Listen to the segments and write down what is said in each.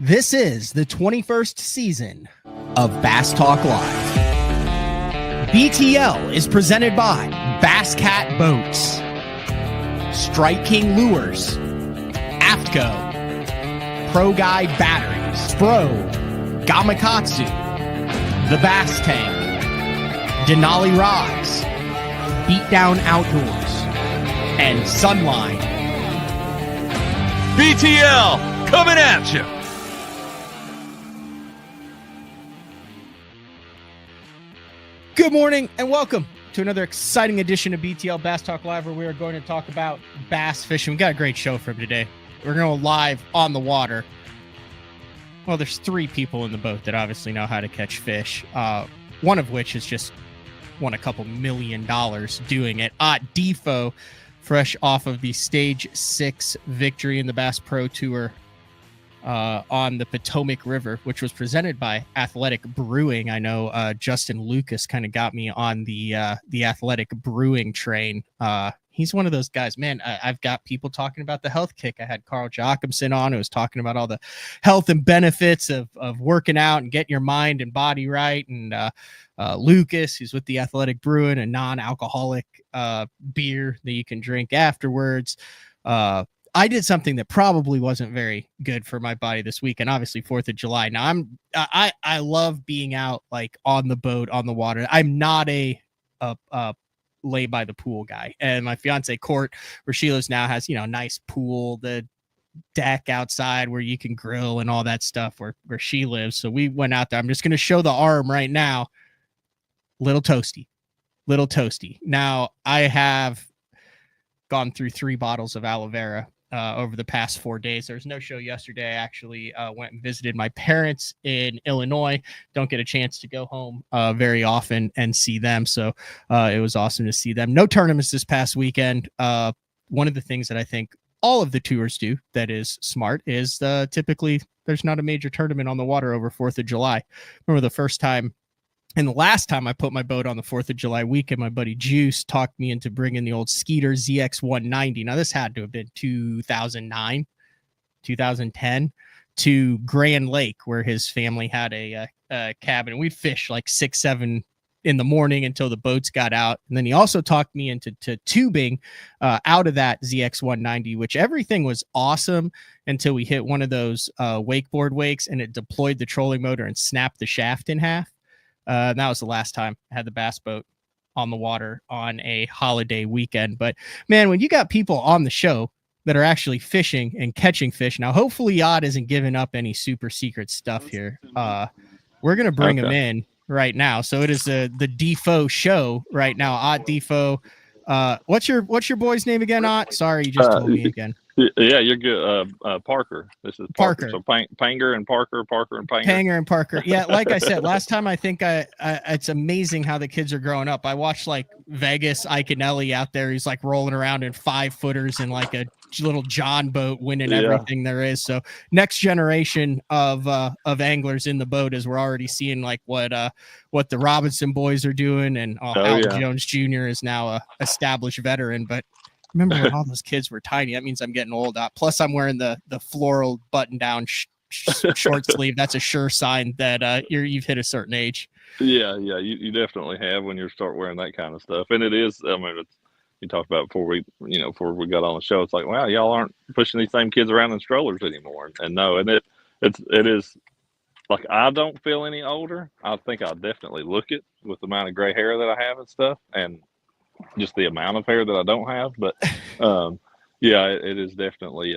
This is the 21st season of Bass Talk Live. BTL is presented by Bass Cat Boats, Strike King Lures, AFTCO, Pro Guy Batteries, Spro, Gamakatsu, The Bass Tank, Denali Rods, Beatdown Outdoors, and Sunline. BTL coming at you. Good morning and welcome to another exciting edition of BTL Bass Talk Live, where we are going to talk about bass fishing. We got a great show for today. We're going to go live on the water. Well, there's three people in the boat that obviously know how to catch fish. One of which has just won a couple $1 million doing it. Ott DeFoe, fresh off of the Stage 6 victory in the Bass Pro Tour on the Potomac River, which was presented by Athletic Brewing. I know Justin Lucas kind of got me on the Athletic Brewing train. He's one of those guys, man. I've got people talking about the health kick. I had Carl Jacobson on, who was talking about all the health and benefits of working out and getting your mind and body right. And Lucas, who's with the Athletic Brewing, a non-alcoholic beer that you can drink afterwards. I did something that probably wasn't very good for my body this week, and obviously 4th of July. Now I love being out like on the boat, on the water. I'm not a lay by the pool guy, and my fiance Court, where she lives now, has a nice pool, the deck outside where you can grill and all that stuff where she lives. So we went out there. I'm just going to show the arm right now. Little toasty. Now I have gone through 3 bottles of aloe vera over the past 4 days. There was no show yesterday. I actually went and visited my parents in Illinois. Don't get a chance to go home very often and see them. So it was awesome to see them. No tournaments this past weekend. One of the things that I think all of the tours do that is smart is typically there's not a major tournament on the water over 4th of July. Remember the first time and the last time I put my boat on the 4th of July weekend, my buddy Juice talked me into bringing the old Skeeter ZX 190. Now, this had to have been 2009, 2010, to Grand Lake, where his family had a cabin. We'd fish like 6, 7 in the morning until the boats got out. And then he also talked me into tubing out of that ZX 190, which everything was awesome until we hit one of those wakeboard wakes, and it deployed the trolling motor and snapped the shaft in half. And that was the last time I had the bass boat on the water on a holiday weekend. But man, when you got people on the show that are actually fishing and catching fish, now hopefully Ott isn't giving up any super secret stuff here. We're going to bring him in right now. So it is the DeFoe show right now. Ott DeFoe. What's your boy's name again, Ott? Sorry, you just told me again. Yeah, you're good. Parker. This is Parker. So Panger and Parker and Panger. Panger and Parker. Yeah, like I said, last time I think it's amazing how the kids are growing up. I watched like Vegas Iaconelli out there. He's like rolling around in 5-footers in like a little John boat, winning everything there is. So next generation of anglers in the boat, as we're already seeing like what the Robinson boys are doing, and Al Jones Jr. is now a established veteran, but. Remember when all those kids were tiny? That means I'm getting old. Plus, I'm wearing the floral button-down short sleeve. That's a sure sign that you've hit a certain age. Yeah, you definitely have when you start wearing that kind of stuff. And it is. I mean, you talked about before we got on the show. It's like, wow, y'all aren't pushing these same kids around in strollers anymore. And no, and it is like I don't feel any older. I think I definitely look it with the amount of gray hair that I have and stuff, and just the amount of hair that I don't have. But it is definitely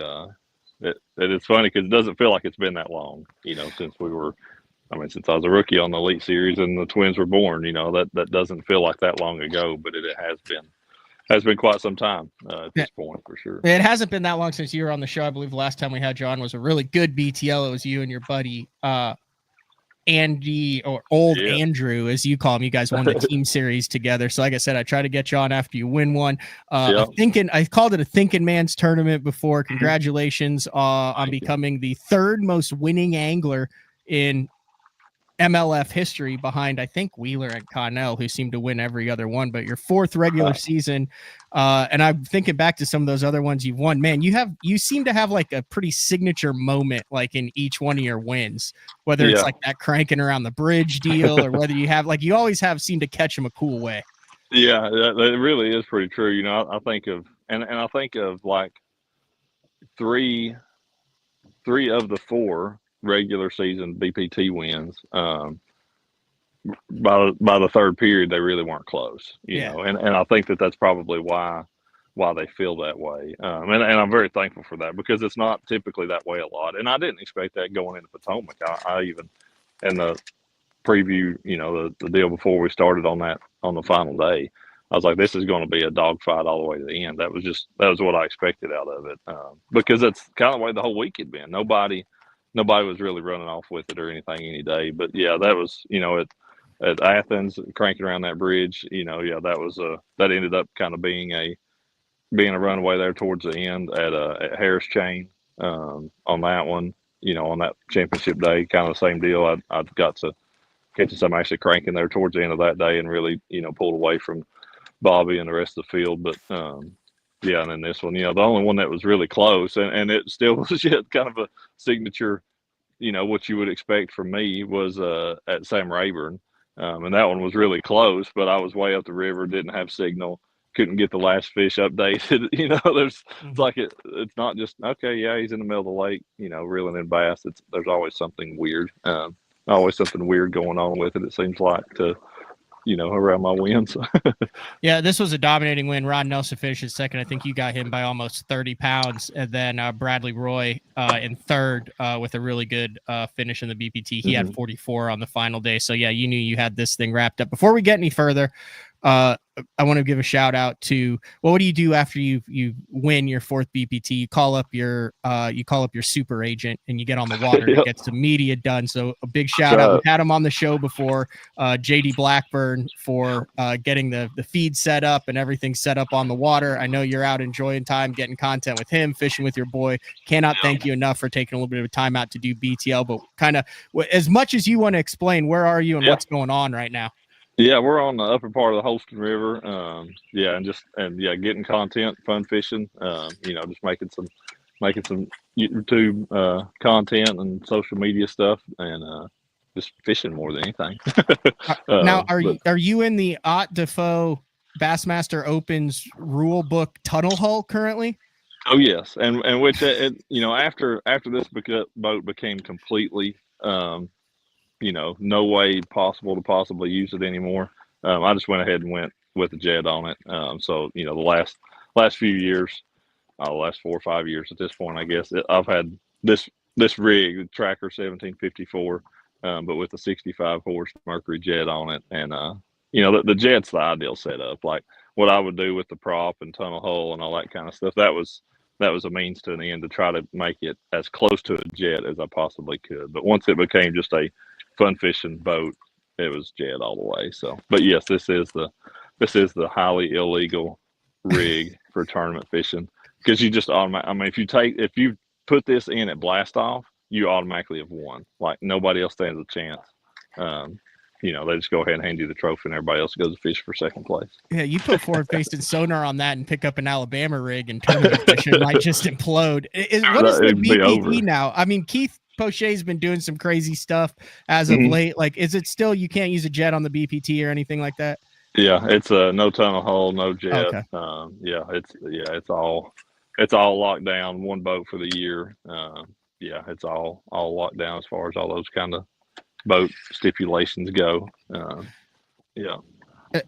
it is funny because it doesn't feel like it's been that long, since since I was a rookie on the Elite Series and the twins were born. That doesn't feel like that long ago, but it has been quite some time at this point for sure. It hasn't been that long since you were on the show. I believe the last time we had you on was a really good BTL. It was you and your buddy Andy, or Andrew, as you call him. You guys won the team series together. So like I said, I try to get you on after you win one. I called it a thinking man's tournament before. Congratulations on becoming the 3rd most winning angler in MLF history behind, I think, Wheeler and Connell, who seem to win every other one, but your fourth regular season. And I'm thinking back to some of those other ones you've won. Man, you seem to have like a pretty signature moment, like in each one of your wins, whether it's like that cranking around the bridge deal or whether you have like, you always seem to catch them a cool way. Yeah, that really is pretty true. You know, I think of, and I think of like three of the 4 regular season BPT wins. By the third period, they really weren't close, you know, and I think that's probably why they feel that way. And I'm very thankful for that, because it's not typically that way a lot. And I didn't expect that going into Potomac. I even, in the preview, you know, the deal before we started on the final day, I was like, this is going to be a dogfight all the way to the end. That was what I expected out of it, because that's kind of the way the whole week had been. Nobody was really running off with it or anything any day. But yeah, that was, you know, at Athens, cranking around that bridge, you know, that was that ended up kind of being a runaway there towards the end at Harris Chain, on that one, you know, on that championship day, kind of the same deal. I got to catch some actually cranking there towards the end of that day and really, you know, pulled away from Bobby and the rest of the field. But yeah, and then this one, you know, the only one that was really close, and it still was yet kind of a signature, you know, what you would expect from me, was at Sam Rayburn. And that one was really close, but I was way up the river, didn't have signal, couldn't get the last fish updated. You know, it's like it's not just, okay, yeah, he's in the middle of the lake, you know, reeling in bass. There's always something weird, always something weird going on with it. It seems like, to, you know, around my wins. Yeah, this was a dominating win. Ron Nelson finished second. I think you got him by almost 30 pounds. And then Bradley Roy in third with a really good finish in the BPT. He had 44 on the final day. So, yeah, you knew you had this thing wrapped up. Before we get any further, I want to give a shout out to, well, what do you do after you win your fourth BPT? You call up your super agent and you get on the water to get some media done. So a big shout out. We've had him on the show before, JD Blackburn, for getting the feed set up and everything set up on the water. I know you're out enjoying time, getting content with him, fishing with your boy. Cannot thank you enough for taking a little bit of time out to do BTL, but kind of as much as you want to explain, where are you and what's going on right now? Yeah, we're on the upper part of the Holston River. Getting content, fun fishing. You know, just making some YouTube content and social media stuff, and just fishing more than anything. Now, are you in the Ott DeFoe Bassmaster Opens rule book tunnel hull currently? Oh yes, and which you know, after this boat became completely. You know, no way possible to possibly use it anymore. I just went ahead and went with the jet on it. So, you know, the last few years, the last 4 or 5 years at this point, I guess, I've had this rig, the Tracker 1754, but with the 65 horse Mercury jet on it. And, you know, the jet's the ideal setup. Like what I would do with the prop and tunnel hull and all that kind of stuff, that was a means to an end to try to make it as close to a jet as I possibly could. But once it became just a fun fishing boat, it was jet all the way. So, but yes, this is the highly illegal rig for tournament fishing, because you just if you put this in at blast off, you automatically have won. Like nobody else stands a chance. You know, they just go ahead and hand you the trophy, and everybody else goes to fish for second place. Yeah, you put forward-faced sonar on that and pick up an Alabama rig, and tournament fishing might just implode. What is the BPT now? I mean, Keith Pochet's been doing some crazy stuff as of late. Like, is it still, you can't use a jet on the BPT or anything like that? Yeah, it's no tunnel hull, no jet. Okay. It's all locked down. One boat for the year. It's all locked down as far as all those kind of boat stipulations go.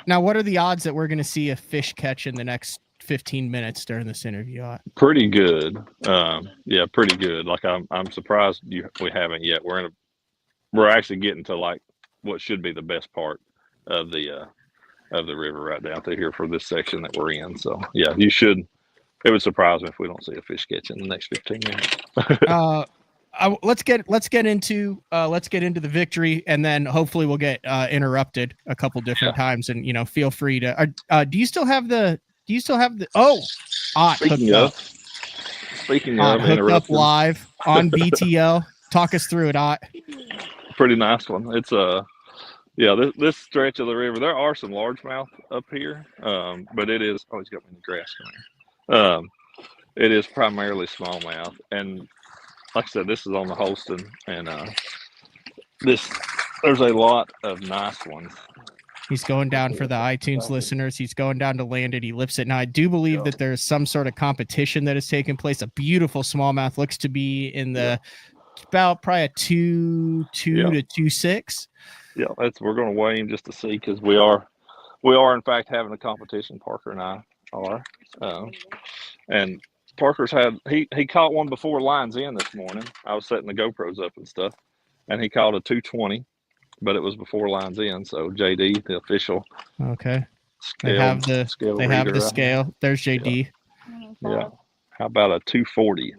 Now, what are the odds that we're going to see a fish catch in the next 15 minutes during this interview? Pretty good. Pretty good. Like I'm surprised we haven't yet. We're actually getting to like what should be the best part of the river right down through here for this section that we're in. So yeah, it would surprise me if we don't see a fish catch in the next 15 minutes. Let's get into the victory, and then hopefully we'll get interrupted a couple different times. And, you know, feel free to. Do you still have the? Ott Speaking of hooked up live on BTL. Talk us through it, Ott. pretty nice one. It's yeah, this stretch of the river, there are some largemouth up here, but it is. Oh, he's got me in the grass. Come here. It is primarily smallmouth, and like I said, this is on the Holston, and there's a lot of nice ones. He's going down for the iTunes listeners. He's going down to land it. He lifts it. Now, I do believe that there's some sort of competition that has taken place. A beautiful smallmouth, looks to be in the about probably a 2.2 to 2.6. Yeah, we're going to weigh him just to see, because we are in fact having a competition. Parker and I are, and Parker's he caught one before lines in this morning. I was setting the GoPros up and stuff, and he caught a 220, but it was before lines in. So JD, the official, okay, scale, they have the scale. Right. There's JD. Yeah. How about a 240?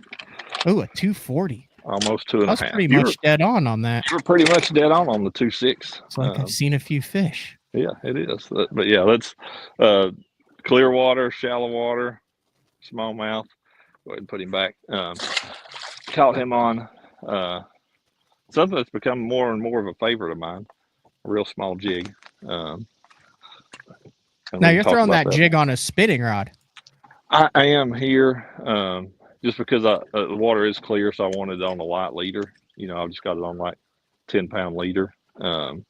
Oh, a 240. Almost 2.5. That's pretty much dead on that. You're pretty much dead on the 2.6. It's like I've seen a few fish. Yeah, it is. But yeah, that's clear water, shallow water, smallmouth. Go ahead and put him back. Caught him on something that's become more and more of a favorite of mine, a real small jig. Now you're throwing that jig on a spinning rod. I am here just because the water is clear, so I wanted it on a light leader. I've just got it on like 10-pound leader. So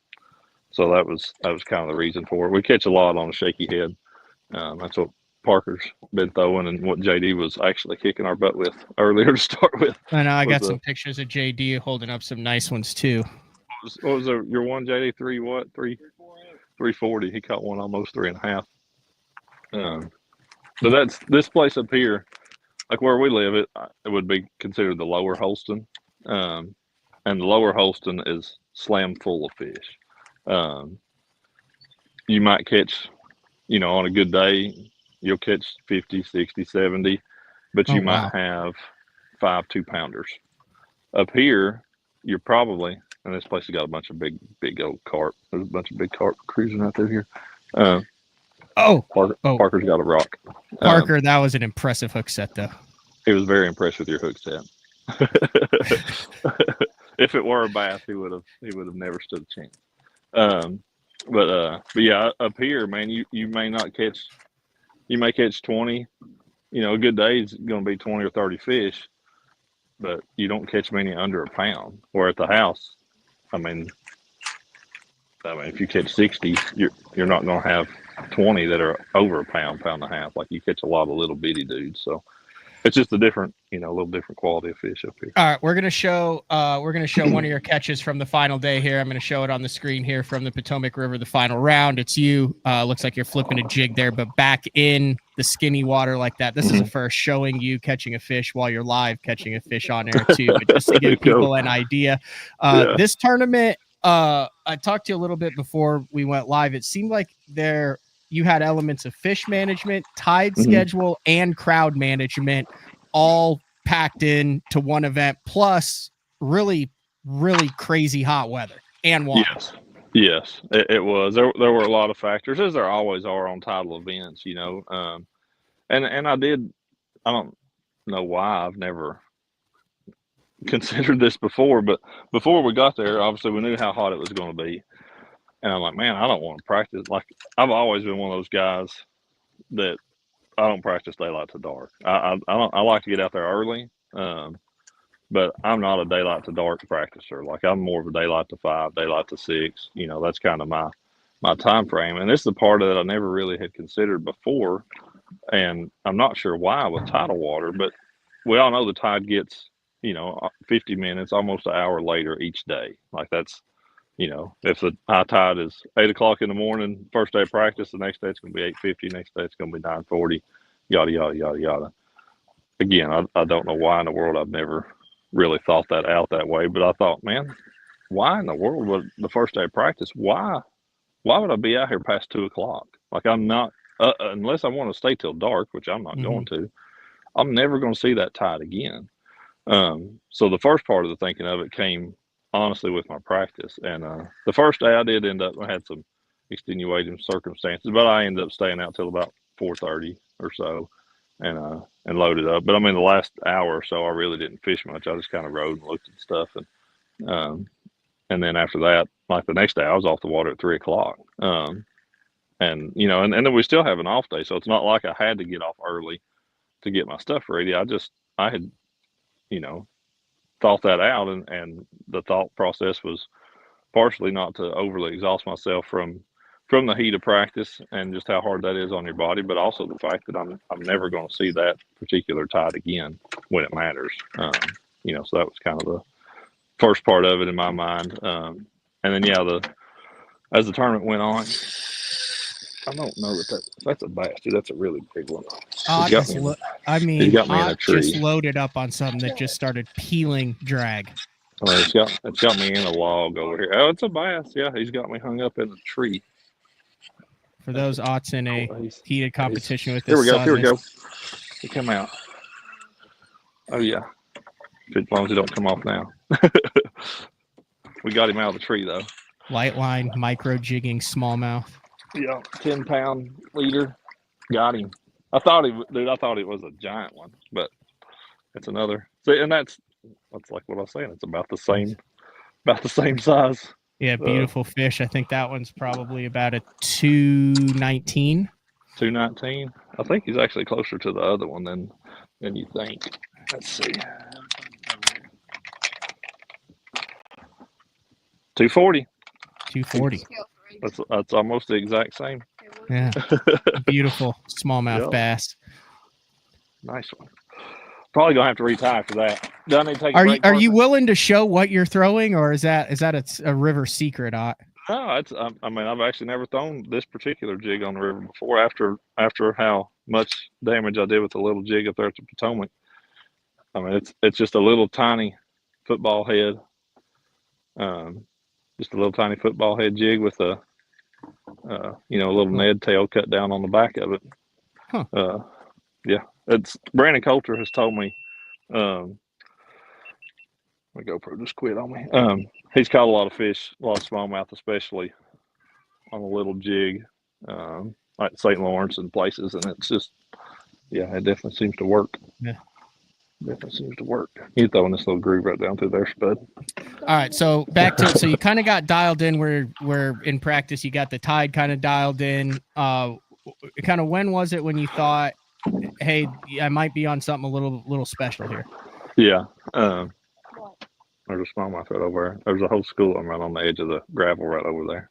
that was kind of the reason for it. We catch a lot on a shaky head. That's what Parker's been throwing, and what JD was actually kicking our butt with earlier to start with. I know. I got some pictures of JD holding up some nice ones too. What was your one, JD? 340. He caught one almost 3.5. So this place up here, like where we live, it would be considered the lower Holston, and the lower Holston is slam full of fish. You might catch, on a good day, you'll catch 50, 60, 70, but you might have 5 2-pounders. Up here, you're probably, and this place has got a bunch of big old carp. There's a bunch of big carp cruising out there here. Parker's got a rock. Parker, that was an impressive hook set, though. He was very impressed with your hook set. If it were a bass, he would have never stood a chance. But yeah, up here, man, you may not catch. You may catch 20. A good day is going to be 20 or 30 fish, but you don't catch many under a pound. Or at the house, I mean, if you catch 60, you're not going to have 20 that are over a pound, pound and a half. Like you catch a lot of little bitty dudes. So it's just a different, little different quality of fish up here. All right, we're gonna show one of your catches from the final day here. I'm gonna show it on the screen here from the Potomac River, the final round. It's you. Looks like you're flipping a jig there, but back in the skinny water like that. This is the first showing you catching a fish while you're live catching a fish on air too. But just to give people an idea, this tournament. I talked to you a little bit before we went live. It seemed like you had elements of fish management, tide schedule, and crowd management all packed in to one event, plus really, really crazy hot weather and water. Yes, it was. There were a lot of factors, as there always are on tidal events, and I don't know why I've never considered this before, but before we got there, obviously we knew how hot it was going to be. And I'm like, man, I don't want to practice. Like, I've always been one of those guys that I don't practice daylight to dark. I like to get out there early, but I'm not a daylight to dark practicer. Like, I'm more of a daylight to 5, daylight to 6. That's kind of my time frame. And this is the part of it I never really had considered before. And I'm not sure why with tidal water, but we all know the tide gets 50 minutes, almost an hour later each day. Like that's, if the high tide is 8 o'clock in the morning, first day of practice, the next day it's going to be 8:50, next day it's going to be 9:40, yada, yada, yada, yada. Again, I don't know why in the world I've never really thought that out that way, but I thought, man, why in the world would the first day of practice, why would I be out here past 2 o'clock? Like I'm not, unless I want to stay till dark, which I'm not going to, I'm never going to see that tide again. So the first part of the thinking of it came honestly with my practice, and the first day I did end up, I had some extenuating circumstances, but I ended up staying out till about 4:30 or so, and loaded up. But I mean, the last hour or so I really didn't fish much. I just kind of rode and looked at stuff, and and then after that, like the next day, I was off the water at 3 o'clock. And and then we still have an off day, so it's not like I had to get off early to get my stuff ready. I had you know thought that out, and the thought process was partially not to overly exhaust myself from the heat of practice and just how hard that is on your body, but also the fact that I'm never going to see that particular tide again when it matters. So that was kind of the first part of it in my mind. And then as the tournament went on, I don't know that's a bass, dude. That's a really big one. Ott He's got me in a Ott tree. just loaded up on something that just started peeling drag. Oh, it's got me in a log over here. Oh, it's a bass. Yeah, he's got me hung up in a tree. For those Ott's in a heated competition with this. Here we go. He come out. Oh yeah. As long as he don't come off now. We got him out of the tree though. Light line, micro jigging, smallmouth. Yeah, 10-pound leader. Got him. I thought it was a giant one, but it's another. See, and that's like what I was saying. It's about the same size. Yeah, beautiful fish. I think that one's probably about a 219. 219. I think he's actually closer to the other one than you think. Let's see. 240. 240. That's almost the exact same. Yeah. Beautiful smallmouth bass. Nice one. Probably gonna have to retie for that. Do I need to take a break? Are you willing to show what you're throwing, or is that a river secret, Ott? No, I've actually never thrown this particular jig on the river before. After how much damage I did with the little jig up there at the Potomac. I mean, it's just a little tiny football head. Just a little tiny football head jig with a little Ned tail cut down on the back of it. Huh. Yeah, it's Brandon Coulter has told me. My GoPro just quit on me. He's caught a lot of fish, a lot of smallmouth, especially on a little jig, like St. Lawrence and places, and it's just, it definitely seems to work. Yeah. Definitely seems to work. You throwing this little groove right down through there, Spud. All right, so back to it. So you kind of got dialed in where in practice you got the tide kind of dialed in. Kind of when was it when you thought, hey, I might be on something a little special here? Yeah. There's a smallmouth right over there. There's a whole school I'm right on the edge of the gravel right over there.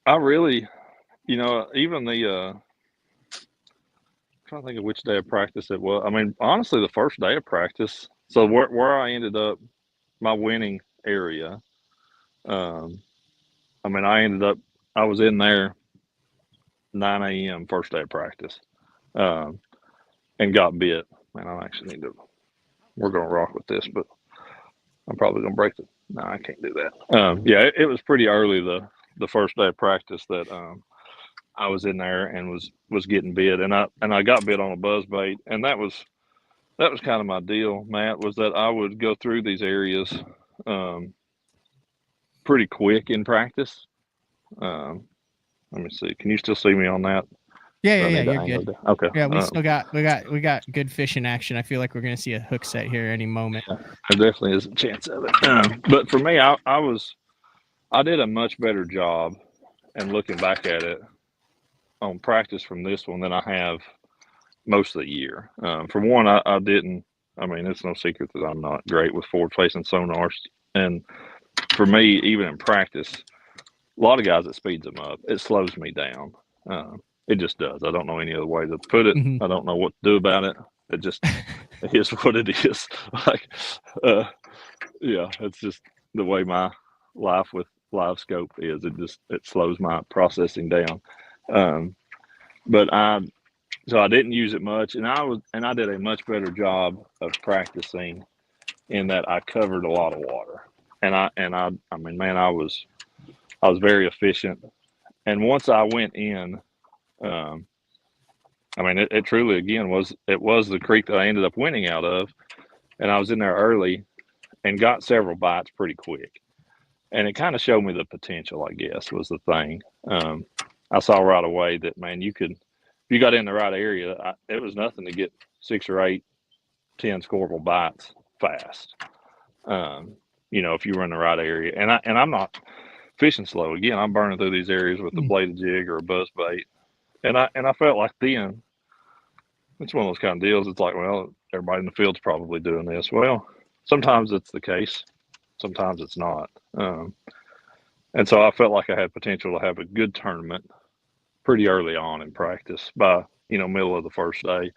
I really, even the trying to think of which day of practice it was. I mean, honestly, the first day of practice. So where I ended up, my winning area. I was in there 9 a.m. first day of practice, and got bit. Man, I actually we're going to rock with this, but I'm probably going to break it. No, I can't do that. It was pretty early the first day of practice that I was in there and was getting bit, and I got bit on a buzz bait, and that was kind of my deal, Matt, was that I would go through these areas pretty quick in practice. Let me see. Can you still see me on that? Yeah, you're good. Okay. Yeah, we got good fishing action. I feel like we're gonna see a hook set here any moment. There definitely is a chance of it. But for me, I did a much better job, and looking back at it, on practice from this one than I have most of the year. For one, I didn't. I mean, it's no secret that I'm not great with forward-facing sonars, and for me, even in practice, a lot of guys, it speeds them up. It slows me down. It just does. I don't know any other way to put it. Mm-hmm. I don't know what to do about it. It just it is what it is. Like, it's just the way my life with live scope is. It slows my processing down. But I didn't use it much, and I did a much better job of practicing in that I covered a lot of water, and I mean, man, I was very efficient. And once I went in, I mean, it truly again was the creek that I ended up winning out of, and I was in there early and got several bites pretty quick, and it kind of showed me the potential, I guess, was the thing. I saw right away that, man, if you got in the right area, it was nothing to get 6 or 8, 10 scoreable bites fast. if you were in the right area. And I'm not fishing slow. Again, I'm burning through these areas with a bladed jig or a buzz bait. And I felt like then it's one of those kind of deals. It's like, well, everybody in the field's probably doing this. Well, sometimes it's the case. Sometimes it's not. And so I felt like I had potential to have a good tournament pretty early on in practice by, middle of the first day.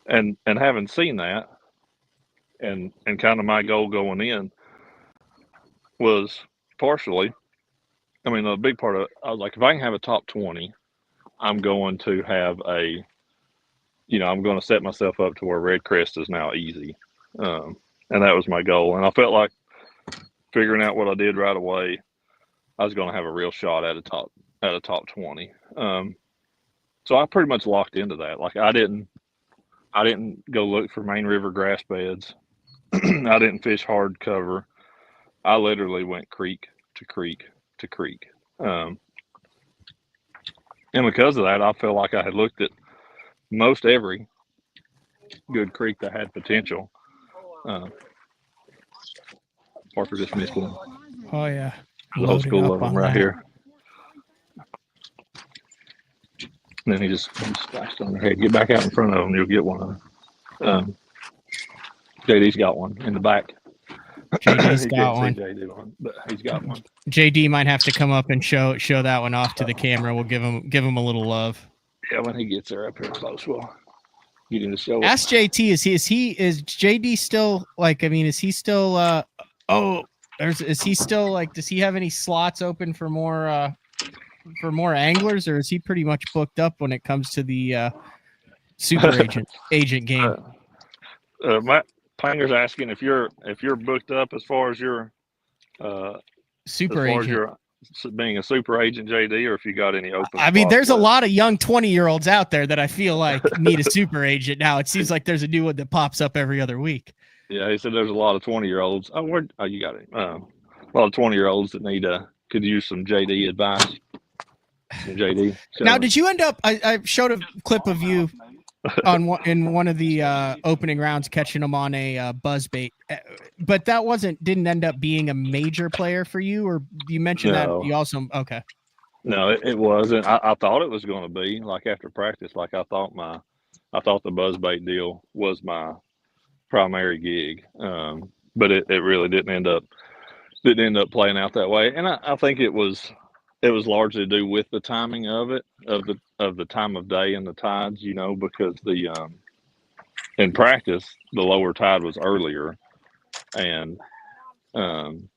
And having seen that and kind of my goal going in was partially, a big part of it, I was like, if I can have a top 20, I'm going to have I'm going to set myself up to where Red Crest is now easy. And that was my goal. And I felt like figuring out what I did right away, I was going to have a real shot at a top 20. So I pretty much locked into that. Like I didn't go look for main river grass beds. I didn't fish hard cover. I literally went creek to creek to creek. And because of that, I felt like I had looked at most every good creek that had potential. Parker just missed one. Oh yeah, The old school of them right here. And then he just splashed on their head. Get back out in front of them, you'll get one of them. JD's got one in the back. JD's got one. JD but he's got one. JD might have to come up and show that one off to the camera. We'll give him a little love. Yeah, when he gets there up here close, we'll get him to show. Ask JT, is JD still like? Is he still? Is he still like? Does he have any slots open for more anglers, or is he pretty much booked up when it comes to the super agent game? Matt Panger's asking if you're booked up as far as your super agent. Being a super agent, JD, or if you got any open. There's a lot of young 20-year-olds out there that I feel like need a super agent now. It seems like there's a new one that pops up every other week. Yeah, he said there's a lot of 20-year-olds. Oh, you got it. A lot of 20-year-olds that could use some JD advice. JD. Now, did you end up? I showed a clip of you in one of the opening rounds catching them on a buzz bait, but that didn't end up being a major player for you, or you mentioned that you also okay. No, it wasn't. I thought it was going to be like after practice. Like I thought the buzz bait deal was my primary gig, but it really didn't end up playing out that way. And I think it was largely to do with the timing of it, of the time of day and the tides, because in practice the lower tide was earlier, and and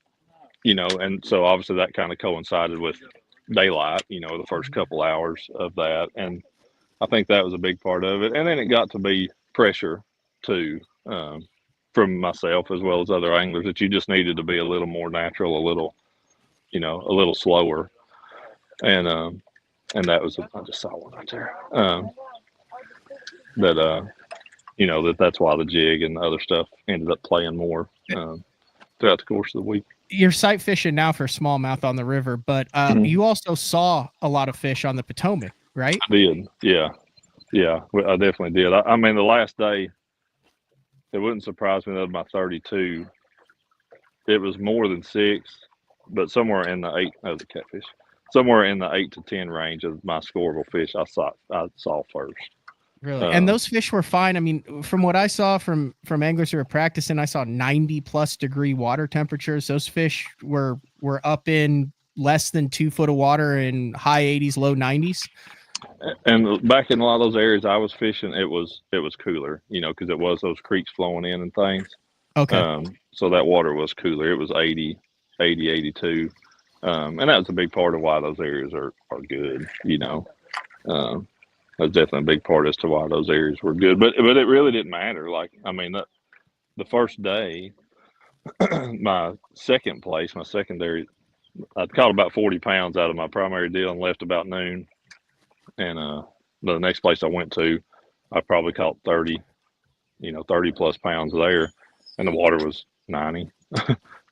so obviously that kind of coincided with daylight, the first couple hours of that, and I think that was a big part of it. And then it got to be pressure too, from myself as well as other anglers, that you just needed to be a little more natural, a little slower. And that was I just saw one right there. That's why the jig and the other stuff ended up playing more throughout the course of the week. You're sight fishing now for smallmouth on the river, but you also saw a lot of fish on the Potomac, right? I did, yeah, I definitely did. The last day, it wouldn't surprise me that of my 32, it was more than 6, but somewhere in the 8 of the catfish. Somewhere in the 8 to 10 range of my scoreable fish I saw first. Really? And those fish were fine. From what I saw from anglers who were practicing, I saw 90+ degree water temperatures. Those fish were up in less than 2 foot of water in high 80s, low 90s. And back in a lot of those areas I was fishing, it was cooler, because it was those creeks flowing in and things. Okay. So that water was cooler. It was 80, 82. And that's a big part of why those areas are good, That's definitely a big part as to why those areas were good. But it really didn't matter. The first day, my secondary, I caught about 40 pounds out of my primary deal and left about noon. And the next place I went to, I probably caught 30 plus pounds there. And the water was 90.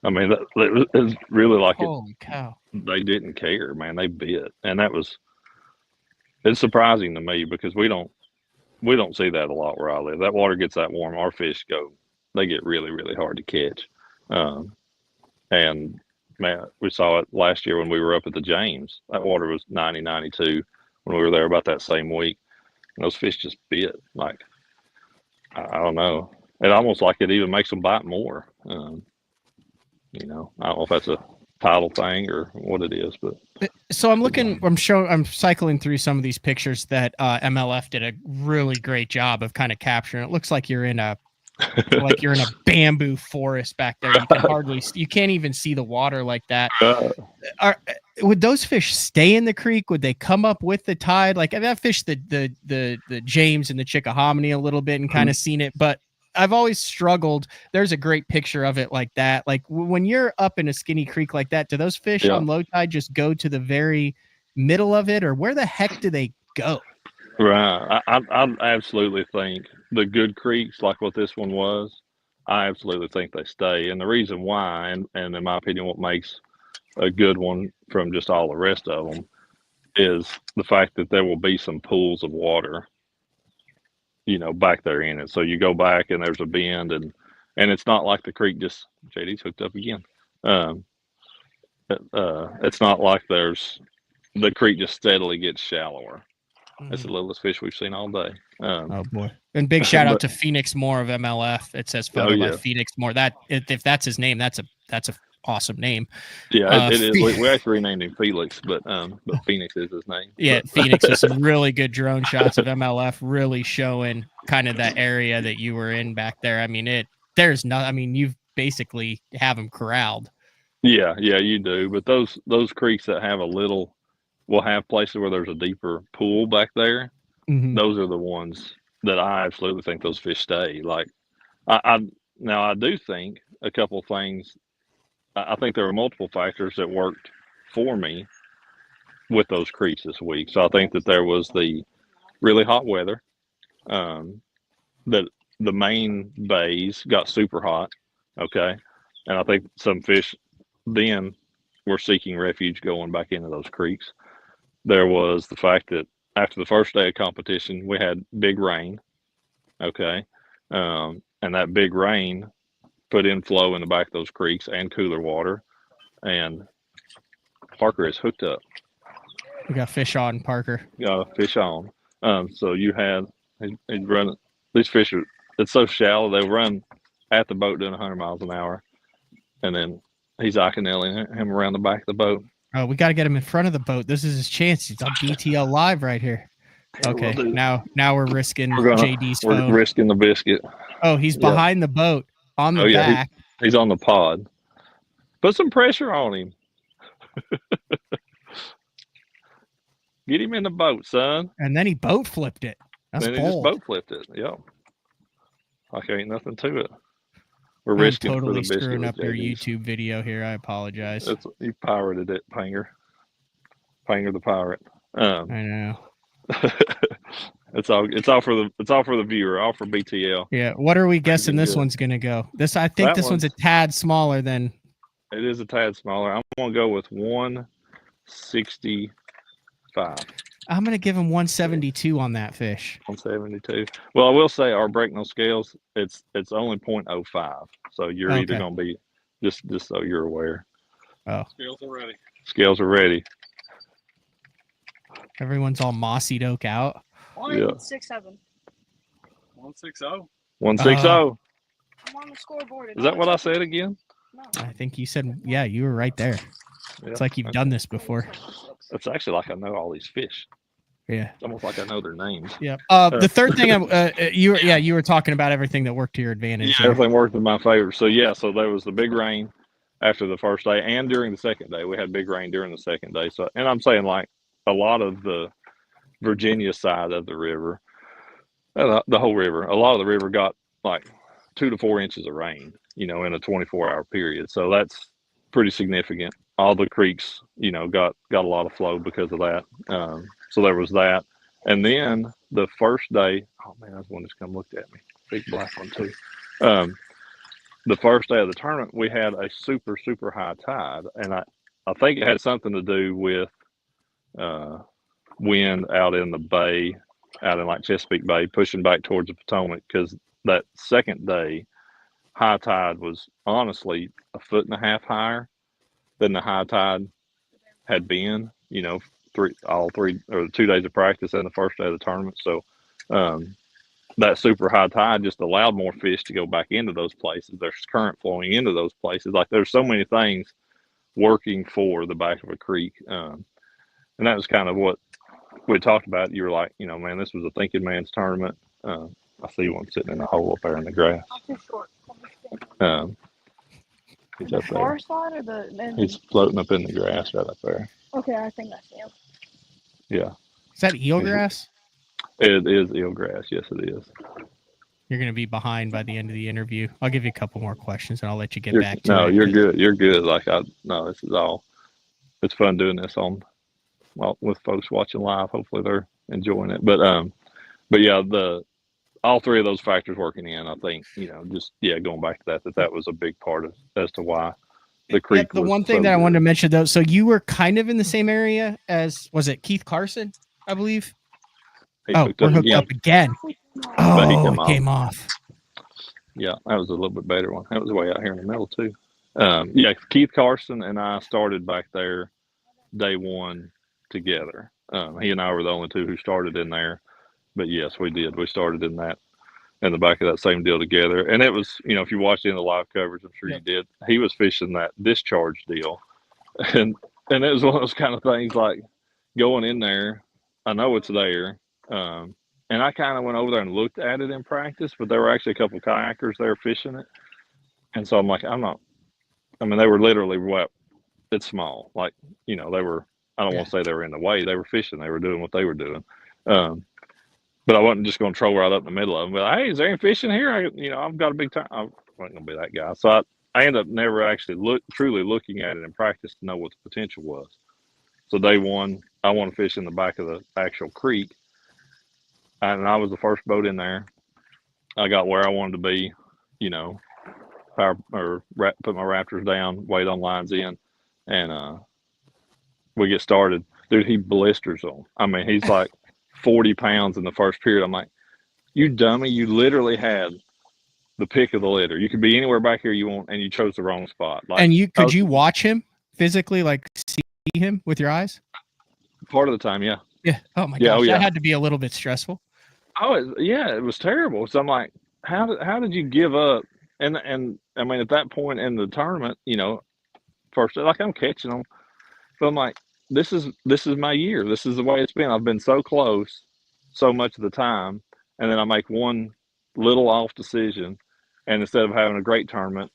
It was really like holy cow. They didn't care, man. They bit, and it's surprising to me because we don't see that a lot where I live. That water gets that warm, our fish they get really, really hard to catch. And man, we saw it last year when we were up at the James. That water was 90, 92 when we were there about that same week. And those fish just bit. Like, I don't know. It almost like it even makes them bite more. You know, I don't know if that's a title thing or what it is, but so I'm cycling through some of these pictures that MLF did a really great job of kind of capturing. It looks like you're in a bamboo forest back there. You can't even see the water like that. Would those fish stay in the creek? Would they come up with the tide? Like I've fished the James and the Chickahominy a little bit and kind of seen it, but I've always struggled. There's a great picture of it like that. Like when you're up in a skinny creek like that, do those fish on low tide just go to the very middle of it, or where the heck do they go? Right. I absolutely think the good creeks, like what this one was, I absolutely think they stay. And the reason why, and in my opinion, what makes a good one from just all the rest of them is the fact that there will be some pools of water, you know, back there in it. So you go back and there's a bend, and it's not like the creek just, JD's hooked up again. It's not like the creek just steadily gets shallower. It's the littlest fish we've seen all day. Oh boy! And big shout out to Phoenix Moore of MLF. It says photo by Phoenix Moore. That if that's his name, that's a awesome name. Yeah, it is. We actually renamed him Felix, but Phoenix is his name. Yeah, Phoenix with some really good drone shots of MLF, really showing kind of that area that you were in back there. I mean, you've basically have them corralled. Yeah, you do. But those creeks that have will have places where there's a deeper pool back there. Mm-hmm. Those are the ones that I absolutely think those fish stay. Like, I do think a couple things. I think there were multiple factors that worked for me with those creeks this week. So I think that there was the really hot weather, that the main bays got super hot. Okay. And I think some fish then were seeking refuge going back into those creeks. There was the fact that after the first day of competition, we had big rain. Okay. And that big rain put inflow in the back of those creeks and cooler water. And Parker is hooked up. We got fish on, Parker. Got a fish on. So he's running. These fish it's so shallow, they run at the boat doing 100 miles an hour. And then he's Iconelling him around the back of the boat. Oh, we got to get him in front of the boat. This is his chance. He's on BTL live right here. Okay, now we're risking JD's phone. We're risking the biscuit. Oh, he's behind the boat on the back. He's on the pod. Put some pressure on him. Get him in the boat, son. And then he boat flipped it. That's bold. He just boat flipped it. Yep. Like ain't nothing to it. We're risking totally for the biscuit. Screwing up your YouTube video here. I apologize. You pirated it, Panger. Panger the pirate. I know. It's all for the viewer, all for BTL. Yeah. What are we guessing this one's gonna go? I think this one's a tad smaller than. It is a tad smaller. I'm gonna go with 165. I'm gonna give him 172 on that fish. 172. Well, I will say our Bracknell scales, it's only 0.05. So you're either gonna be just so you're aware. Oh. Scales are ready. Everyone's all mossied oak out. 167. 160. 160. I'm on the scoreboard. Is that what I said again? No. I think you said, yeah, you were right there. Yeah. It's like you've done this before. It's actually like I know all these fish. Yeah. It's almost like I know their names. Yeah. The third thing, you were talking about everything that worked to your advantage. Yeah, everything worked in my favor. So there was the big rain after the first day and during the second day. We had big rain during the second day. So, and I'm saying like a lot of the Virginia side of the river, the whole river, a lot of the river got like 2 to 4 inches of rain, in a 24-hour period. So that's pretty significant. All the creeks, got a lot of flow because of that. So there was that. And then the first day, oh man, that's one just come looked at me. Big black one too. The first day of the tournament, we had a super, super high tide. And I think it had something to do with wind out in the bay, out in like Chesapeake Bay, pushing back towards the Potomac, because that second day, high tide was honestly a foot and a half higher than the high tide had been, all 2 days of practice and the first day of the tournament. So that super high tide just allowed more fish to go back into those places. There's current flowing into those places. Like there's so many things working for the back of a creek. And that was kind of what we talked about. You were like, man, this was a thinking man's tournament. I see one sitting in a hole up there in the grass. I'm too short. He's The up there. far side or the? He's floating up in the grass right up there. Okay, I think I see him. Yeah. Is that eelgrass? It is eelgrass. Yes, it is. You're going to be behind by the end of the interview. I'll give you a couple more questions and I'll let you get back to it. No, you're good. You're good. This is all. It's fun doing this with folks watching live. Hopefully they're enjoying it. But yeah, all three of those factors working in, I think, going back to that was a big part of as to why the creek. The one thing that I wanted to mention though, so you were kind of in the same area as, was it Keith Carson, I believe? We're hooked up again. Oh, it came off. Yeah, that was a little bit better one. That was way out here in the middle too. Keith Carson and I started back there day one together. He and I were the only two who started in there. But yes, we did. We started in the back of that same deal together. And it was, if you watched in the live coverage, I'm sure you did. He was fishing that discharge deal. And it was one of those kind of things like going in there, I know it's there. And I kind of went over there and looked at it in practice, but there were actually a couple kayakers there fishing it. And so I'm like, they were literally it's small. Like, they were, I don't want to say they were in the way. They were fishing. They were doing what they were doing. But I wasn't just going to troll right up in the middle of them. But hey, is there any fishing here? I've got a big time. I wasn't going to be that guy. So I ended up never actually truly looking at it in practice to know what the potential was. So day one, I want to fish in the back of the actual creek. And I was the first boat in there. I got where I wanted to be, put my Raptors down, wait on lines in, and we get started. Dude, he blisters them. He's like 40 pounds in the first period. I'm like, you dummy, you literally had the pick of the litter. You could be anywhere back here you want, and you chose the wrong spot. And could you watch him physically, like see him with your eyes? Part of the time, yeah. Yeah. Oh my gosh, that had to be a little bit stressful. Oh yeah, it was terrible. So I'm like, how did you give up? And at that point in the tournament, first like I'm catching them, but I'm like, this is my year. This is the way it's been. I've been so close, so much of the time, and then I make one little off decision, and instead of having a great tournament,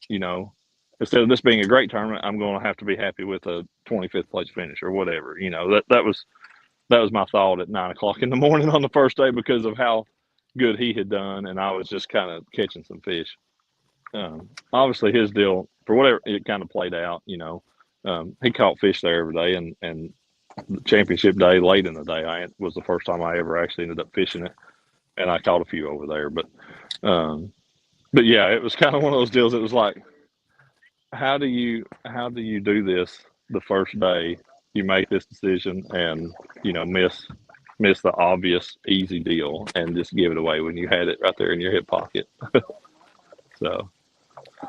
instead of this being a great tournament, I'm going to have to be happy with a 25th place finish or whatever. That was my thought at 9 o'clock in the morning on the first day because of how good he had done, and I was just kind of catching some fish. Obviously, his deal, for whatever it kind of played out, he caught fish there every day, and the championship day, late in the day, was the first time I ever actually ended up fishing it, and I caught a few over there. But yeah, it was kind of one of those deals. It was like, how do you do this the first day? You make this decision and miss the obvious easy deal and just give it away when you had it right there in your hip pocket. So.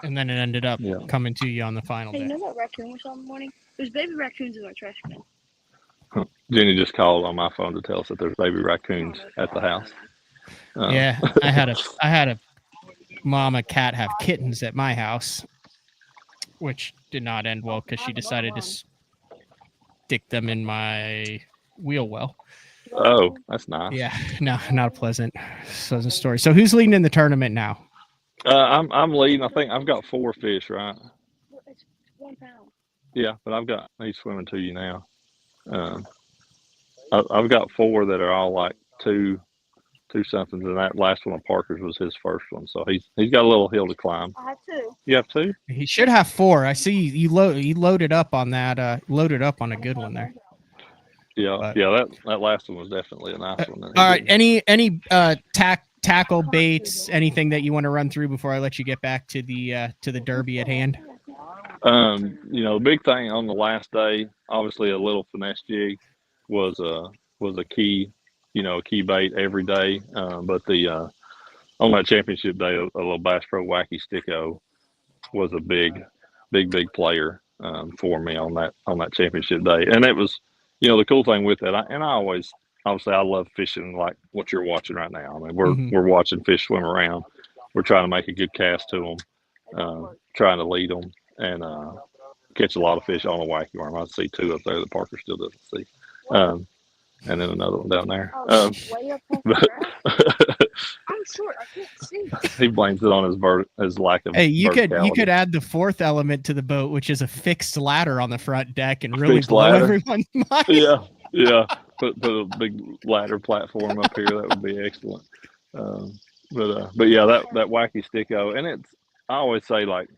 And then it ended up coming to you on the final day. Hey, you know what raccoon we saw in the morning? There's baby raccoons in our trash can. Jenny just called on my phone to tell us that there's baby raccoons at the house. Yeah, I had a mama cat have kittens at my house, which did not end well because she decided to stick them in my wheel well. Oh, that's nice. Yeah, no, not a pleasant story. So who's leading in the tournament now? I'm leading. I think I've got 4 fish, right? It's 1 pound. Yeah, but he's swimming to you now. I've got 4 that are all like two somethings, and that last one of Parker's was his first one. So he's got a little hill to climb. I have 2. You have 2? He should have 4. I see you loaded up on that. Loaded up on a good one there. Yeah, But, that last one was definitely a nice one. All right, any tackle baits, anything that you want to run through before I let you get back to the derby at hand? The big thing on the last day, obviously a little finesse jig was a key, key bait every day. But on on that championship day, a little Bass Pro Wacky Sticko was a big player for me on that championship day. And it was, the cool thing with that, I always, obviously, I love fishing like what you're watching right now. I mean, we're watching fish swim around. We're trying to make a good cast to them, trying to lead them, and catch a lot of fish on a wacky worm. I see 2 up there that Parker still doesn't see, and then another one down there. Way up on the ground. I'm short. I can't see. He blames it on his lack of. Hey, you verticality. could add the 4th element to the boat, which is a fixed ladder on the front deck, and really Fixed blow ladder. everyone's mind. Yeah. Put a big ladder platform up here. That would be excellent. But yeah, that Wacky Sticko, and I always say, like,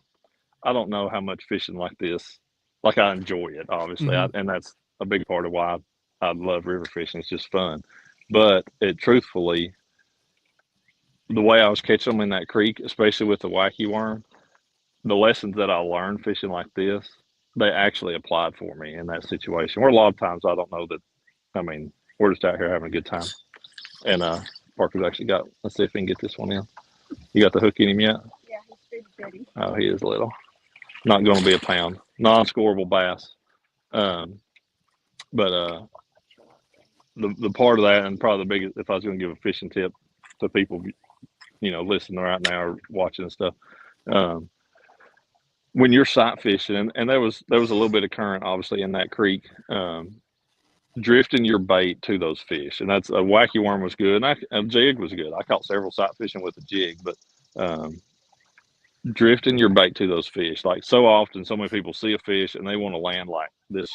I don't know how much fishing like this, like, I enjoy it, obviously, and that's a big part of why I love river fishing. It's just fun. But truthfully, the way I was catching them in that creek, especially with the wacky worm, the lessons that I learned fishing like this, they actually applied for me in that situation. Where a lot of times I don't know that. I mean, we're just out here having a good time. And Parker's actually got. Let's see if we can get this one in. You got the hook in him yet? Yeah, he's big daddy. Oh, he is little. Not going to be a pound. Non-scoreable bass. But the part of that, and probably the biggest, if I was going to give a fishing tip to people, listening right now or watching and stuff, when you're sight fishing, and there was a little bit of current obviously in that creek, drifting your bait to those fish, and that's a wacky worm was good, and a jig was good. I caught several sight fishing with a jig, but drifting your bait to those fish, like so often, so many people see a fish and they want to land like this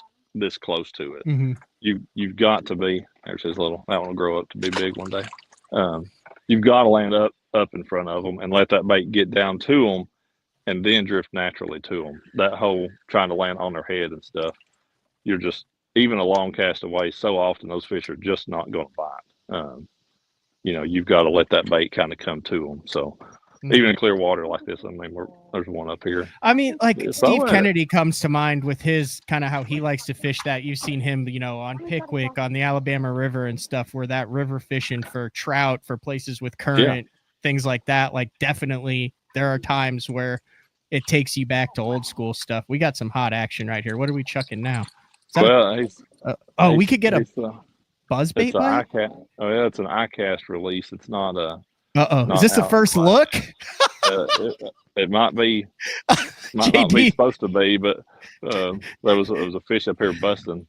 close to it. You've got to be. There's his little. That one will grow up to be big one day. You've got to land up in front of them and let that bait get down to them, and then drift naturally to them. That whole trying to land on their head and stuff, you're just, even a long cast away, so often those fish are just not going to bite. You've got to let that bait kind of come to them. So even in clear water like this, I mean, there's one up here. I mean, like Steve Kennedy comes to mind with his kind of how he likes to fish that. You've seen him, on Pickwick, on the Alabama River and stuff, where that river fishing for trout, for places with current, things like that. Like, definitely there are times where it takes you back to old school stuff. We got some hot action right here. What are we chucking now? We could get a buzz bait. It's an iCast release. It's not a. Is this the first look? It might be. Might not be supposed to be, but there was a fish up here busting.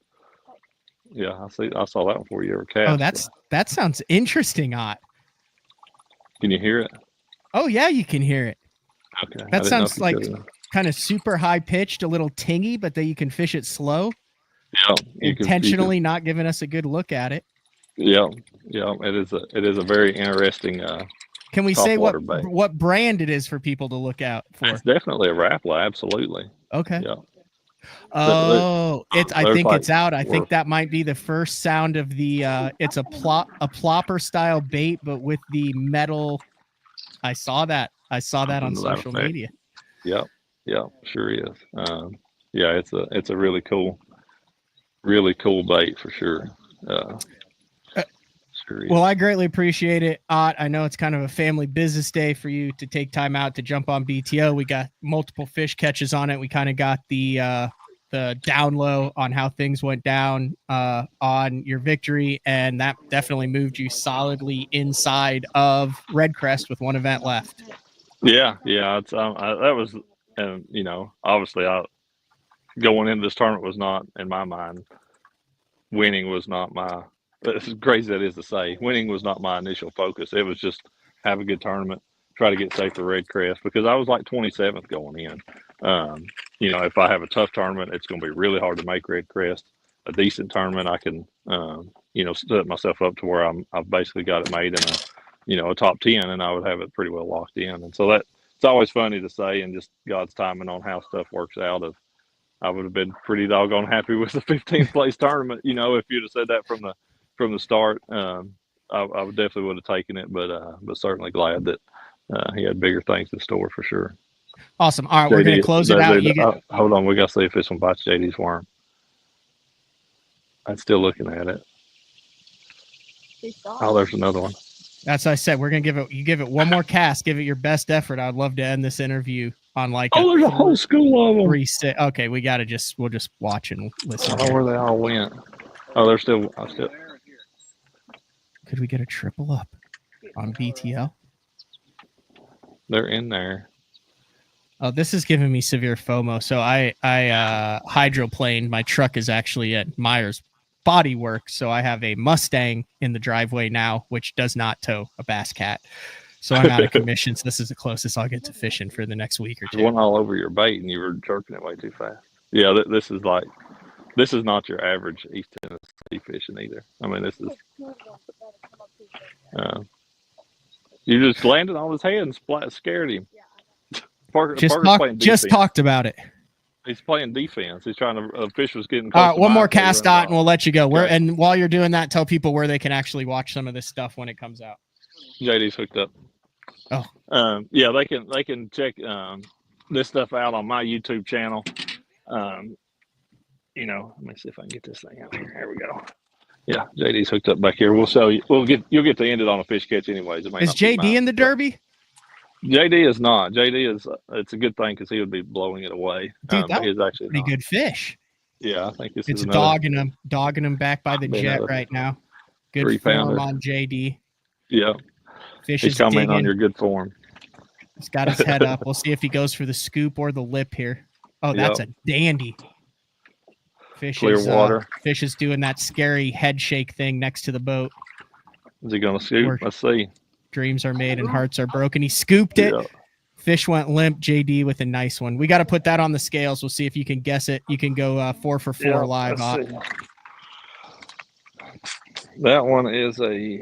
Yeah, I saw that one before you ever cast. Oh, that sounds interesting, Ott. Can you hear it? Oh yeah, you can hear it. Okay. That sounds like kind of super high pitched, a little tingy, but that you can fish it slow. Yeah. Intentionally not giving us a good look at it. Yeah. It is a very interesting. Can we say what brand it is for people to look out for? It's definitely a Rapala, absolutely. Okay. Yeah. Oh, I think it's out. I think that might be the first sound of the. It's a plopper style bait, but with the metal. I saw that on social media. Yep, sure is. It's a really cool bait for sure. Well, I greatly appreciate it, Ott. I know it's kind of a family business day for you to take time out to jump on BTL. We got multiple fish catches on it. We kind of got the down low on how things went down on your victory, and that definitely moved you solidly inside of Red Crest with one event left. Yeah. It's that was, obviously, going into this tournament was not, in my mind, winning was not my. As crazy that is to say, winning was not my initial focus. It was just have a good tournament, try to get safe for Red Crest, because I was like 27th going in. If I have a tough tournament, it's going to be really hard to make Red Crest. A decent tournament, I can, set myself up to where I've basically got it made in a top 10, and I would have it pretty well locked in. And so it's always funny to say, and just God's timing on how stuff works out. I would have been pretty doggone happy with the 15th place tournament. If you'd have said that from the start, I would definitely would have taken it, but certainly glad that he had bigger things in store for sure. Awesome. All right, we're going to close it out. Hold on, we got to see if this one bites JD's worm. I'm still looking at it. Oh, there's another one. That's what I said. We're gonna you give it one more cast, give it your best effort. I'd love to end this interview on like there's a whole school of them. 3-6. Okay, we'll just watch and listen. I don't know where they all went. Oh, they're still. Could we get a triple up on BTL? They're in there. Oh, this is giving me severe FOMO. So I hydroplaned. My truck is actually at Myers Body Works, so I have a Mustang in the driveway now, which does not tow a bass cat. So I'm out of commission. So this is the closest I'll get to fishing for the next week or two. There's one all over your bait, and you were jerking it way too fast. Yeah, this is not your average East Tennessee fishing either. I mean, this is. You just landed on his head and scared him. Parker's playing defense. Just talked about it. He's playing defense. He's trying to. Fish was getting. All right, one more cast dot, and we'll let you go. Okay. And while you're doing that, tell people where they can actually watch some of this stuff when it comes out. JD's hooked up. Oh, yeah, they can check this stuff out on my YouTube channel. Let me see if I can get this thing out here. Here we go. Yeah, JD's hooked up back here. We'll show you. You'll get to end it on a fish catch anyways. Is JD in the Derby? JD is not. JD is. It's a good thing because he would be blowing it away. Dude, that was actually pretty good fish. Yeah, I think it's dogging him back by the jet right now. Good form on JD. Yeah, fish is coming on your good form. He's got his head up. We'll see if he goes for the scoop or the lip here. Oh, that's a dandy. Clear water. Fish is doing that scary head shake thing next to the boat. Is he going to scoop? Let's see. Dreams are made and hearts are broken. He scooped it. Yeah. Fish went limp. JD with a nice one. We got to put that on the scales. We'll see if you can guess it. You can go 4 for 4 live. That one is a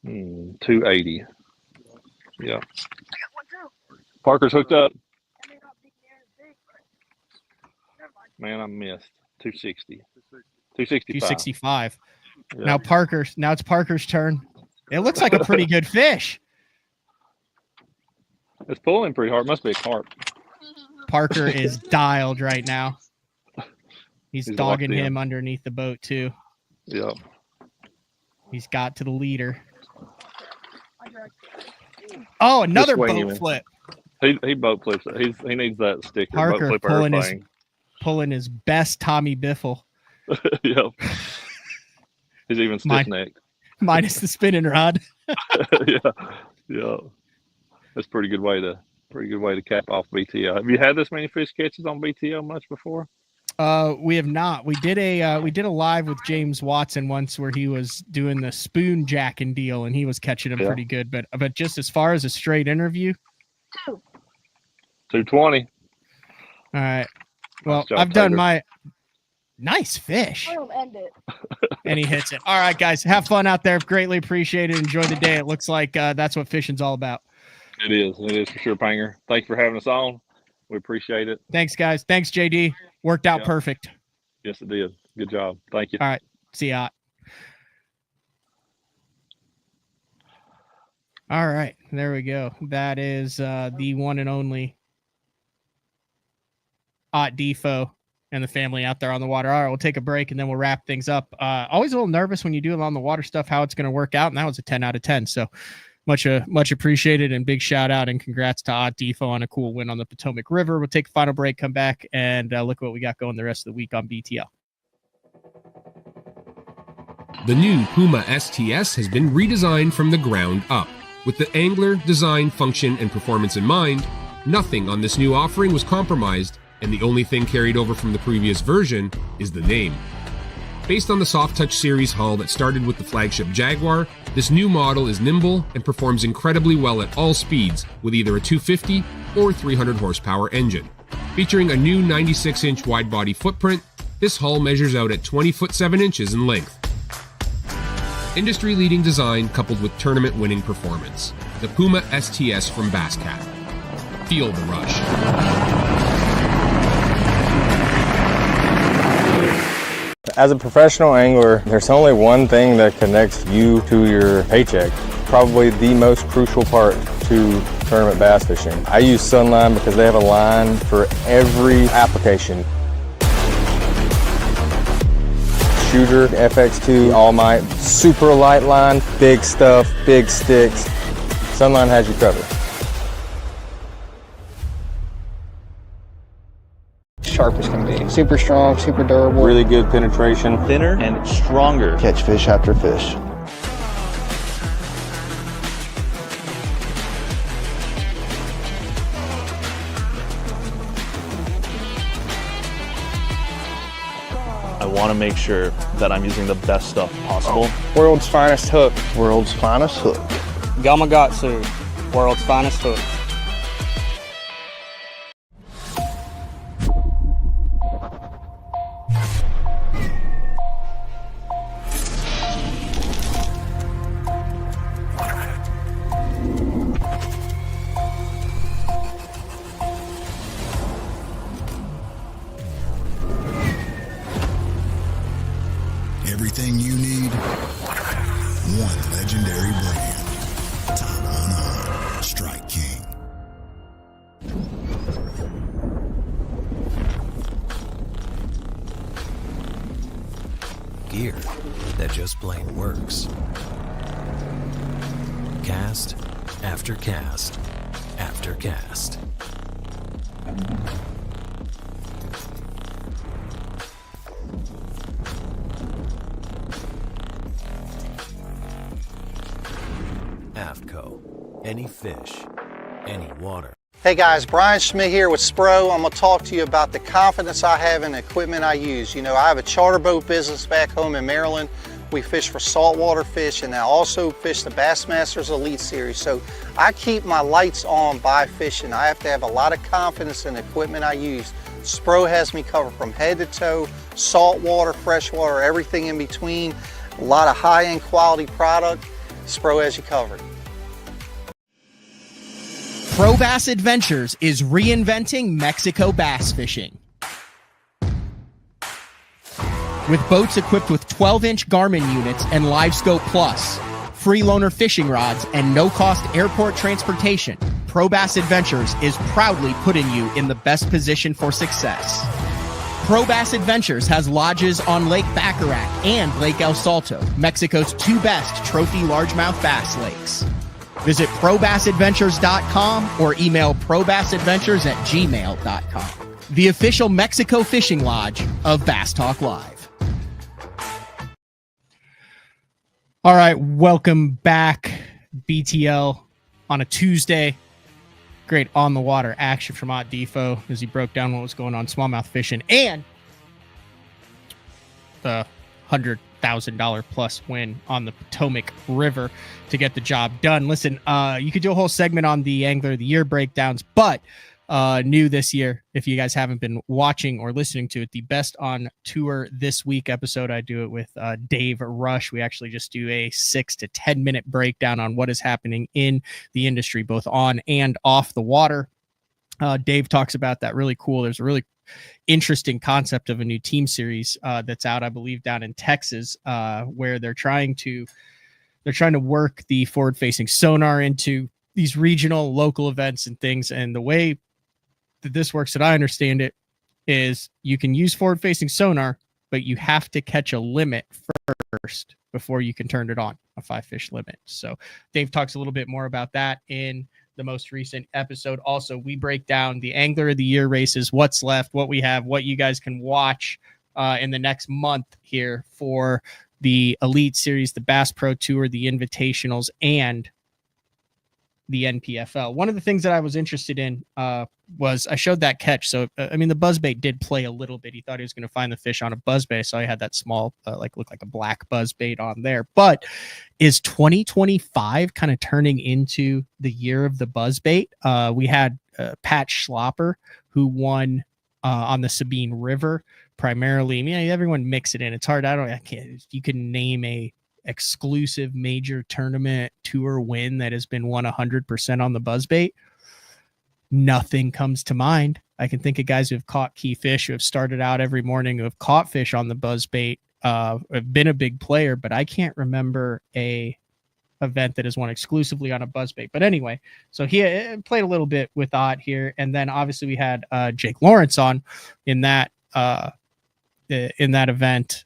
280. Yeah. Parker's hooked up. Man, I missed 260. 265. Yeah. Now it's Parker's turn. It looks like a pretty good fish. It's pulling pretty hard. Must be a carp. Parker is dialed right now. He's dogging him underneath the boat too. Yeah. He's got to the leader. Oh, another boat flip. He boat flips it. He needs that sticker. Parker boat flip pulling his best Tommy Biffle. Yep. He's even stiff-necked. Minus the spinning rod. Yeah. That's a pretty good way to cap off BTL. Have you had this many fish catches on BTL much before? We have not. We did a live with James Watson once where he was doing the spoon jacking deal and he was catching them pretty good. But just as far as a straight interview, 220. All right. Well, I've done my nice fish. I'll end it. And he hits it. All right, guys, have fun out there. Greatly appreciated. Enjoy the day. It looks like that's what fishing's all about. It is for sure, Panger. Thanks for having us on. We appreciate it. Thanks, guys. Thanks, JD. Worked out perfect. Yes, it did. Good job. Thank you. All right. See ya. All right. There we go. That is the one and only Ott DeFoe and the family out there on the water. All right, we'll take a break and then we'll wrap things up. Always a little nervous when you do it on the water stuff, how it's going to work out. And that was a 10 out of 10. So much appreciated and big shout out and congrats to Ott DeFoe on a cool win on the Potomac River. We'll take a final break, come back and look what we got going the rest of the week on BTL. The new Puma STS has been redesigned from the ground up. With the angler, design, function, and performance in mind, nothing on this new offering was compromised, and the only thing carried over from the previous version is the name. Based on the Soft Touch series hull that started with the flagship Jaguar, this new model is nimble and performs incredibly well at all speeds with either a 250 or 300 horsepower engine. Featuring a new 96-inch wide-body footprint, this hull measures out at 20 foot 7 inches in length. Industry-leading design coupled with tournament-winning performance. The Puma STS from Basscat. Feel the rush. As a professional angler, there's only one thing that connects you to your paycheck. Probably the most crucial part to tournament bass fishing. I use Sunline because they have a line for every application. shooter, FX2, All Might, super light line, big stuff, big sticks. Sunline has you covered. Sharp as can be. Super strong, super durable. Really good penetration. Thinner and stronger. Catch fish after fish. I want to make sure that I'm using the best stuff possible. World's finest hook. World's finest hook. Gamakatsu, world's finest hook. Everything you need, one legendary brand. Top 100, Strike King. Gear that just plain works. Cast after cast after cast. AFTCO. Any fish, any water. Hey guys, Brian Schmidt here with Spro. I'm going to talk to you about the confidence I have in the equipment I use. You know, I have a charter boat business back home in Maryland. We fish for saltwater fish, and I also fish the Bassmasters Elite Series. So I keep my lights on by fishing. I have to have a lot of confidence in the equipment I use. Spro has me covered from head to toe, saltwater, freshwater, everything in between. A lot of high-end quality product. Spro has you covered. Pro Bass Adventures is reinventing Mexico bass fishing. With boats equipped with 12-inch Garmin units and LiveScope Plus, free loaner fishing rods, and no-cost airport transportation, Pro Bass Adventures is proudly putting you in the best position for success. Pro Bass Adventures has lodges on Lake Baccarat and Lake El Salto, Mexico's two best trophy largemouth bass lakes. Visit probassadventures.com or email probassadventures@gmail.com. The official Mexico fishing lodge of Bass Talk Live. All right, welcome back, BTL, on a Tuesday. Great on-the-water action from Ott DeFoe as he broke down what was going on smallmouth fishing and the $100,000 plus win on the Potomac River to get the job done. Listen, you could do a whole segment on the Angler of the Year breakdowns, but new this year, if you guys haven't been watching or listening to it, the Best on Tour This Week episode, I do it with Dave Rush. We actually just do a 6 to 10 minute breakdown on what is happening in the industry, both on and off the water. Dave talks about that. Really cool. There's a really interesting concept of a new team series that's out, I believe, down in Texas, where they're trying to work the forward-facing sonar into these regional, local events and things. And the way that this works, that I understand it, is you can use forward-facing sonar, but you have to catch a limit first before you can turn it on, a 5-fish limit. So Dave talks a little bit more about that in the most recent episode. Also, we break down the Angler of the Year races, what's left, what we have, what you guys can watch in the next month here for the Elite Series, the Bass Pro Tour, the Invitationals, and the NPFL. One of the things that I was interested in was I showed that catch. So, I mean, the buzzbait did play a little bit. He thought he was going to find the fish on a buzzbait. So I had that small, looked like a black buzzbait on there. But is 2025 kind of turning into the year of the buzzbait? We had Pat Schlopper, who won on the Sabine River primarily. I mean, everyone mix it in. It's hard. I can't, you can name a exclusive major tournament tour win that has been won 100% on the buzzbait. Nothing comes to mind. I can think of guys who have caught key fish, who have started out every morning, who have caught fish on the buzzbait, have been a big player, but I can't remember a event that has won exclusively on a buzzbait. But anyway, so he played a little bit with Ott here, and then obviously we had Jake Lawrence on in that event.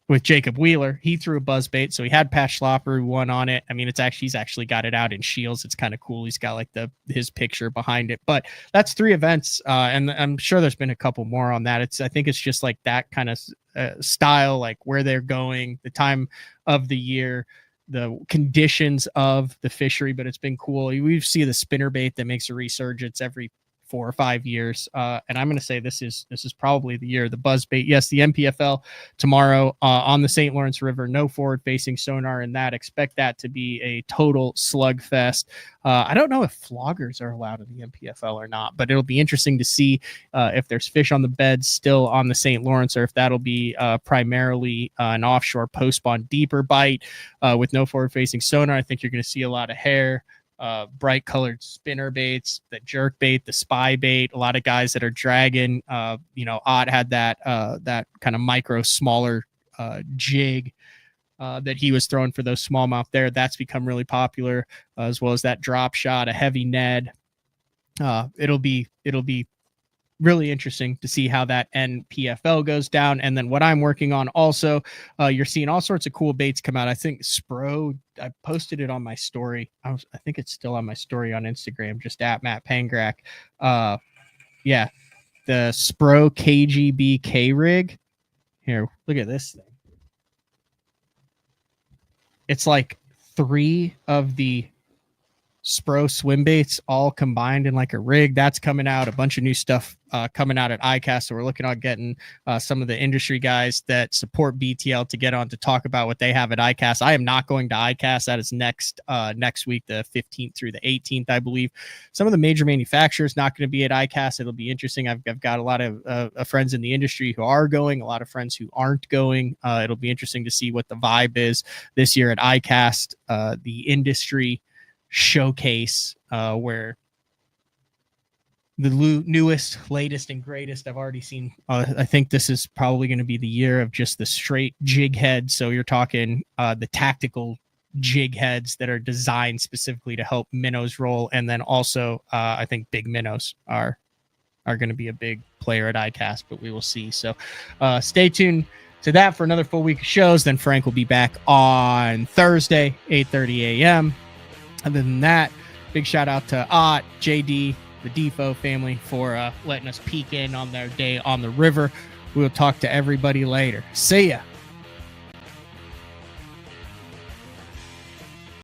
with Jacob Wheeler. He threw a buzzbait, so he had Pat Schlopper who won on it. I mean, he's actually got it out in Shields. It's kind of cool. He's got like his picture behind it. But that's 3 events, and I'm sure there's been a couple more on that. I think it's just like that kind of style, like where they're going, the time of the year, the conditions of the fishery. But it's been cool. We see the spinnerbait that makes a resurgence every 4 or 5 years, and I'm going to say this is probably the year. The buzzbait, yes, the MPFL tomorrow on the St. Lawrence River. No forward-facing sonar in that. Expect that to be a total slugfest. I don't know if floggers are allowed in the MPFL or not, but it'll be interesting to see if there's fish on the bed still on the St. Lawrence, or if that'll be primarily an offshore post-spawn deeper bite with no forward-facing sonar. I think you're going to see a lot of hair. Bright colored spinner baits, the jerk bait, the spy bait, a lot of guys that are dragging, Ott had that kind of micro smaller jig that he was throwing for those smallmouth there. That's become really popular, as well as that drop shot, a heavy Ned. It'll be really interesting to see how that NPFL goes down. And then what I'm working on also, you're seeing all sorts of cool baits come out. I think Spro, I posted it on my story. I think it's still on my story on Instagram, just at Matt Pangrak. Yeah, the Spro KGB K rig. Here, look at this thing. It's like 3 of the Spro swim baits all combined in like a rig. That's coming out. A bunch of new stuff coming out at ICAST. So we're looking at getting some of the industry guys that support BTL to get on to talk about what they have at ICAST. I am not going to ICAST. That is next week, the 15th through the 18th, I believe. Some of the major manufacturers not going to be at ICAST. It'll be interesting. I've got a lot of friends in the industry who are going, a lot of friends who aren't going. It'll be interesting to see what the vibe is this year at ICAST, the industry showcase, where the newest, latest, and greatest I've already seen. I think this is probably going to be the year of just the straight jig head. So you're talking the tactical jig heads that are designed specifically to help minnows roll, and then also I think big minnows are going to be a big player at ICAST, but we will see. So stay tuned to that for another full week of shows. Then Frank will be back on Thursday, 8:30 a.m. Other than that, big shout out to Ott, JD, the DeFoe family for letting us peek in on their day on the river. We'll talk to everybody later. See ya.